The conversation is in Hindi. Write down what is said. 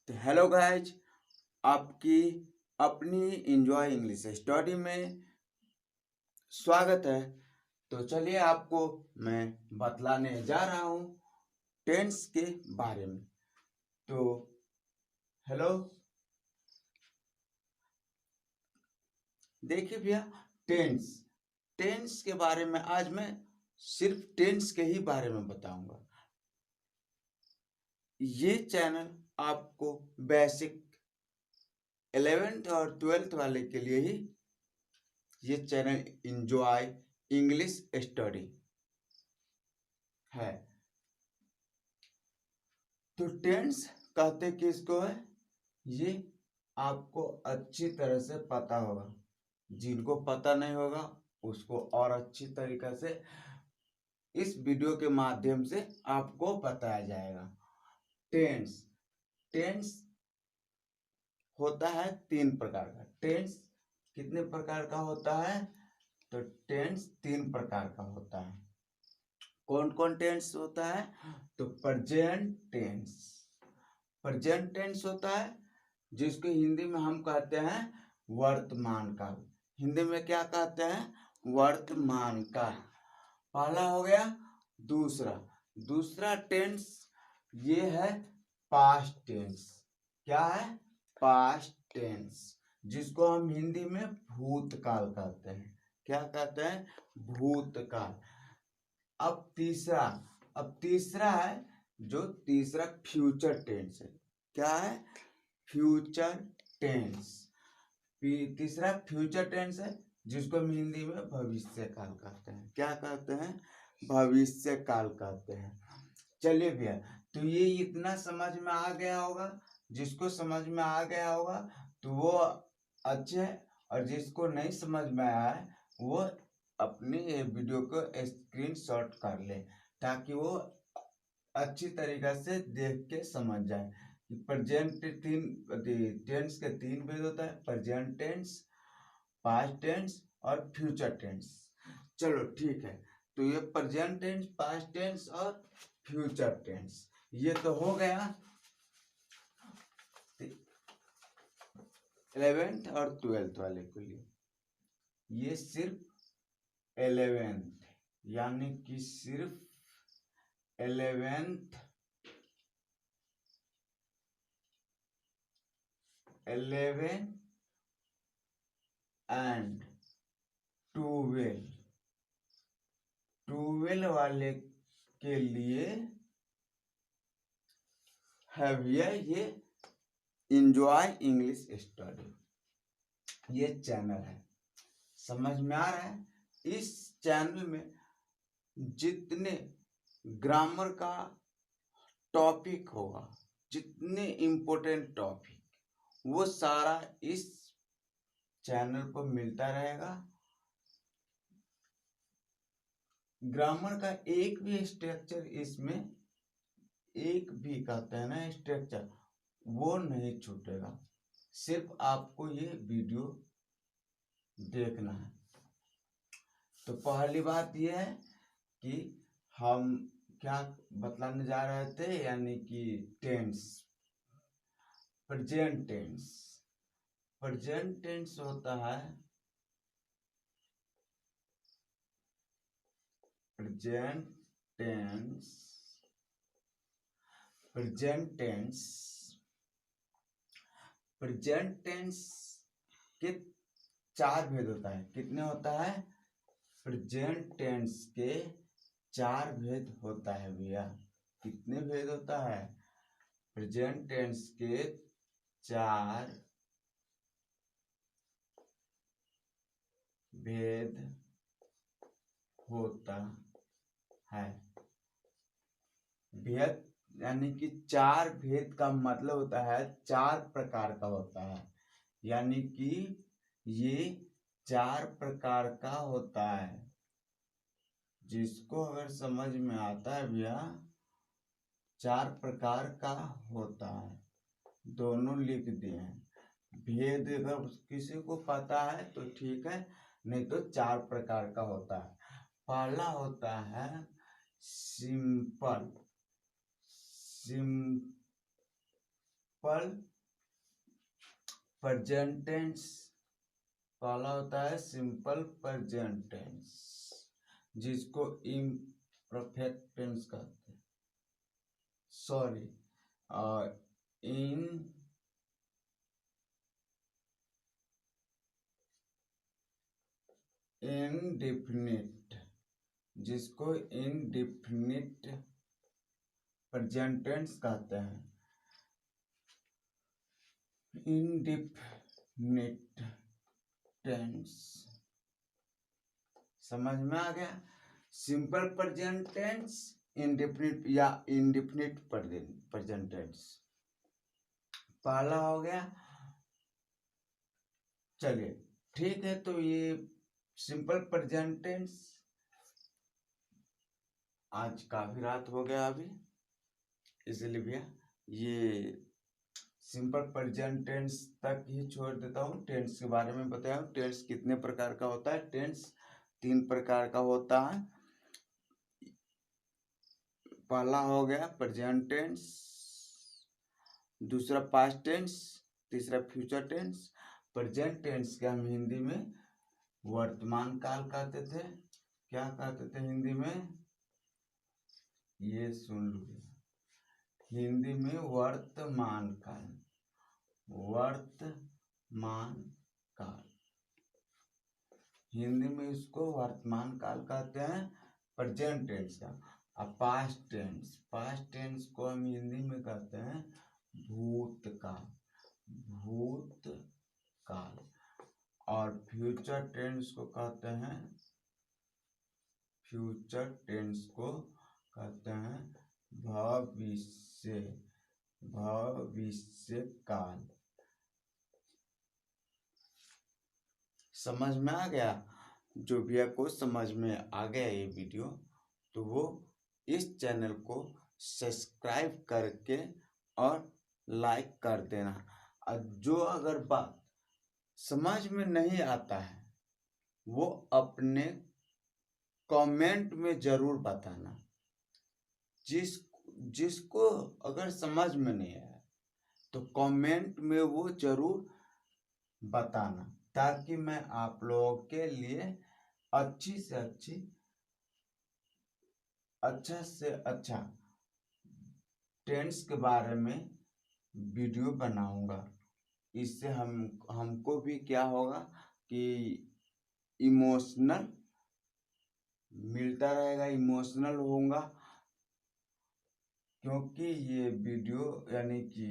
तो हेलो गाइज, आपकी अपनी इंजॉय इंग्लिश स्टडी में स्वागत है। तो चलिए आपको मैं बतलाने जा रहा हूँ टेंस के बारे में। तो हेलो, देखिए भैया, टेंस टेंस के बारे में आज मैं सिर्फ टेंस के ही बारे में बताऊंगा। ये चैनल आपको बेसिक 11th और 12th वाले के लिए ही ये चैनल इंजॉय इंग्लिश स्टडी है। तो टेंस कहते किसको है, ये आपको अच्छी तरह से पता होगा। जिनको पता नहीं होगा उसको और अच्छी तरीके से इस वीडियो के माध्यम से आपको बताया जाएगा। टेंस टेंस होता है 3 प्रकार का। टेंस कितने प्रकार का होता है? तो टेंस 3 प्रकार का होता है। कौन कौन टेंस होता है? तो प्रेजेंट टेंस होता है, जिसको हिंदी में हम कहते हैं वर्तमान काल। हिंदी में क्या कहते हैं? वर्तमान काल। पहला हो गया। दूसरा टेंस ये है पास्ट टेंस। क्या है? पास्ट टेंस, जिसको हम हिंदी में भूतकाल कहते हैं। क्या कहते हैं? भूतकाल। अब तीसरा है, जो तीसरा फ्यूचर टेंस है। क्या है? Future tense. तीसरा फ्यूचर टेंस है, जिसको हम हिंदी में भविष्य काल कहते हैं। क्या कहते हैं? भविष्य काल कहते हैं। चलिए भैया, तो ये इतना समझ में आ गया होगा। जिसको समझ में आ गया होगा तो वो अच्छे है, और जिसको नहीं समझ में आया है वो अपनी ये वीडियो को स्क्रीनशॉट कर ले, ताकि वो अच्छी तरीके से देख के समझ जाए। प्रेजेंट टेंस के 3 भेद होता है: प्रेजेंट टेंस, पास्ट टेंस और फ्यूचर टेंस। चलो ठीक है, तो ये प्रेजेंट टेंस, पास्ट टेंस और फ्यूचर टेंस ये तो हो गया 11th और 12th वाले के लिए। ये सिर्फ 11th, यानी कि सिर्फ 11th एंड 12 वाले के लिए है भैया ये इंजॉय इंग्लिश स्टडी। ये चैनल है, समझ में आ रहा है? इस चैनल में जितने ग्रामर का टॉपिक होगा, जितने इम्पोर्टेंट टॉपिक, वो सारा इस चैनल पर मिलता रहेगा। ग्रामर का एक भी स्ट्रक्चर इसमें, एक भी कहते हैं ना स्ट्रक्चर, वो नहीं छूटेगा। सिर्फ आपको ये वीडियो देखना है। तो पहली बात यह है कि हम क्या बतलाने जा रहे थे, यानी कि टेंस। प्रेजेंट टेंस होता है प्रेजेंट टेंस के 4 भेद होता है। कितने होता है? प्रेजेंट टेंस के 4 भेद होता है भैया। कितने भेद होता है? प्रेजेंट टेंस के 4 भेद होता है। भेद यानी कि 4 भेद का मतलब होता है 4 प्रकार का होता है। यानी कि ये 4 प्रकार का होता है। जिसको अगर समझ में आता है भैया, 4 प्रकार का होता है, दोनों लिख दिए हैं। भेद अगर किसी को पता है तो ठीक है, नहीं तो 4 प्रकार का होता है। पहला होता है सिंपल प्रेजेंट टेंस, पहला होता है सिंपल प्रेजेंट टेंस जिसको इम्परफेक्ट टेंस कहते हैं, सॉरी इनडेफिनिट, जिसको इनडेफिनिट प्रेजेंट टेंस कहते हैं, इनडेफिनिट टेंस। समझ में आ गया? सिंपल प्रेजेंट टेंस, इंडेफिनिट या इंडेफिनिट प्रेजेंट टेंस पहला हो गया। चलिए ठीक है, तो ये सिंपल प्रेजेंट टेंस, आज काफी रात हो गया अभी, इसलिए भैया ये सिंपल प्रेजेंट टेंस तक ही छोड़ देता हूँ। टेंस के बारे में बताया हूँ। टेंस कितने प्रकार का होता है? टेंस 3 प्रकार का होता है। पहला हो गया प्रेजेंट टेंस, दूसरा पास्ट टेंस, तीसरा फ्यूचर टेंस। प्रेजेंट टेंस के हम हिंदी में वर्तमान काल कहते थे। क्या कहते थे हिंदी में? ये सुन लो, हिंदी में वर्तमान काल, वर्तमान काल, हिंदी में इसको वर्तमान काल कहते हैं, प्रेजेंट टेंस का। अब पास्ट टेंस, पास्ट टेंस को हम हिंदी में कहते हैं भूतकाल, भूतकाल। और फ्यूचर टेंस को कहते हैं, फ्यूचर टेंस को कहते हैं भविष्य, भविष्य काल। समझ में आ गया? जो भैया को समझ में आ गया ये वीडियो, तो वो इस चैनल को सब्सक्राइब करके और लाइक कर देना। और जो अगर बात समझ में नहीं आता है वो अपने कमेंट में जरूर बताना। जिसको अगर समझ में नहीं आया तो कमेंट में वो जरूर बताना, ताकि मैं आप लोगों के लिए अच्छी से अच्छी, अच्छा से अच्छा टेंस के बारे में वीडियो बनाऊंगा। इससे हमको भी क्या होगा कि इमोशनल मिलता रहेगा, इमोशनल होऊंगा, क्योंकि ये वीडियो यानी कि